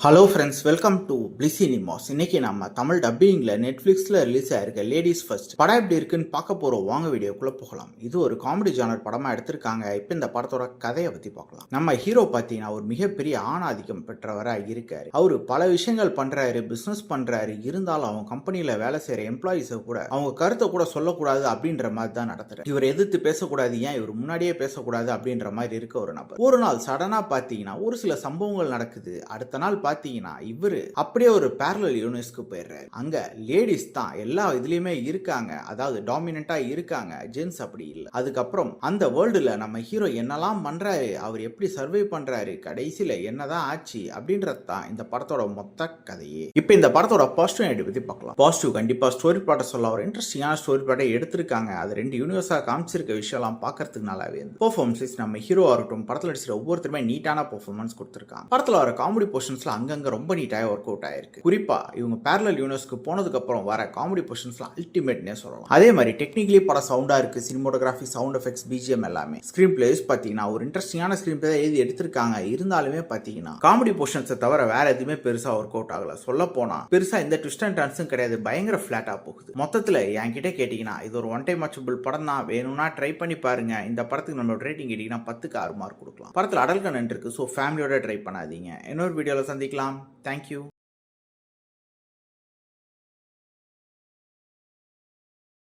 Hello friends, welcome to bliss cinemas. இன்னைக்கு நம்ம Tamil டப்பிங்ல நெட்ஃபிளிக்ஸ்ல release ஆயிருக்க லேடிஸ் ஃபர்ஸ்ட் படம் எப்படி இருக்குன்னு பார்க்க போறோம். வாங்க வீடியோக்குள்ள போகலாம். இது ஒரு காமெடி ஜானர் படமா எடுத்திருக்காங்க. இப்போ இந்த படத்தோட கதையை பத்தி பார்க்கலாம். நம்ம ஹீரோ பார்த்தீங்கன்னா ஒரு மிகப்பெரிய ஆணாதிக்கம் பெற்றவராக இருக்காரு. அவரு பல விஷயங்கள் பண்றாரு, பிசினஸ் பண்றாரு. இருந்தாலும் அவங்க கம்பெனியில வேலை செய்யற எம்ப்ளாயிஸை கூட அவங்க கருத்தை கூட சொல்லக்கூடாது அப்படின்ற மாதிரி தான் நடத்துறாரு. இவர் எதிர்த்து பேசக்கூடாது, ஏன் இவர் முன்னாடியே பேசக்கூடாது அப்படின்ற மாதிரி இருக்க ஒரு நபர். ஒரு நாள் சடனா பார்த்தீங்கன்னா ஒரு சில சம்பவங்கள் நடக்குது. அடுத்த நாள் பாத்தீங்கன்னா இவரு அப்படியே ஒரு பேரலல் யூனிவர்ஸ்க்கு போயிடுறாரு. அங்க லேடிஸ் தான் எல்லா இதுலயுமே இருக்காங்க, அதாவது டாமினண்டா இருக்காங்க, ஜென்ஸ் அப்படி இல்லை. அதுக்கப்புறம் அந்த வேர்ல்டுல நம்ம ஹீரோ என்னெல்லாம் பண்றாரு, அவர் எப்படி சர்வை பண்றாரு, கடைசியில என்னதான் ஆச்சு அப்படின்றது தான் இந்த படத்தோட மொத்த கதையே. இப்ப இந்த படத்தோட பாசிட்டிவ் பத்தி பார்க்கலாம். பாசிட்டிவ் கண்டிப்பா ஸ்டோரி பிளாட்டை சொல்ல ஒரு இன்ட்ரெஸ்டிங்கான ஸ்டோரி பிளாட்டை எடுத்திருக்காங்க. அது ரெண்டு யூனிவர்ஸா காமிச்சிருக்க விஷயம்லாம் பார்க்கறதுக்கு நல்லாவே இருந்து பெர்ஃபார்மன்ஸ் நம்ம ஹீரோ இருக்கட்டும், படத்துல நடிச்சிருக்க ஒவ்வொருத்தருமே நீட்டான பெர்ஃபார்மன்ஸ் கொடுத்திருக்காங்க. படத்துல வர காமெடி போர்ஷன்ஸ்ல அங்கங்க ரொம்ப நீட்டாக ஒர்க் அவுட் ஆயிருக்கு. குறிப்பா இவங்க பேரலல் யூனிவர்ஸ்க்கு போனதுக்கு அப்புறம் வர காமெடி போர்ஷன்ஸ்லாம் அல்டிமேட்னே சொல்லலாம். அதே மாதிரி டெக்னிக்கலி படம் சவுண்டா இருக்கு. சினிமோட்டோகிராஃபி, சவுண்ட் எஃபெக்ட்ஸ், பிஜிஎம் எல்லாமே. ஸ்கிரீன் பிளேஸ் பாத்தீங்கன்னா ஒரு இன்ட்ரெஸ்டிங்கான ஸ்கிரீன் பிளே எழுதி எடுத்திருக்காங்க. இருந்தாலுமே பாத்தீங்கன்னா காமெடி போர்ஷன்ஸை தவிர வேற எதுவுமே பெருசா ஒர்க் அவுட் ஆகல. சொல்ல போனா பெருசா இந்த ட்விஸ்ட் அண்ட் டர்ன்ஸும் கிடையாது, பயங்கர பிளாட்டா போகுது. மொத்தத்துல என்கிட்ட கேட்டீங்கன்னா இது ஒரு ஒன் டைம் வாட்சபிள் படம் தான். வேணும்னா ட்ரை பண்ணி பாருங்க. இந்த படத்துக்கு நம்மளோட ரேட்டிங் கேட்டீங்கன்னா 10க்கு 6 மார்க் கொடுக்கலாம். படத்துல அடல் கண்டென்ட் இருக்கு, ஸோ ஃபேமிலியோட ட்ரை பண்ணாதீங்க. இன்னொரு வீடியோல சந்திக்கலாம். Thank you.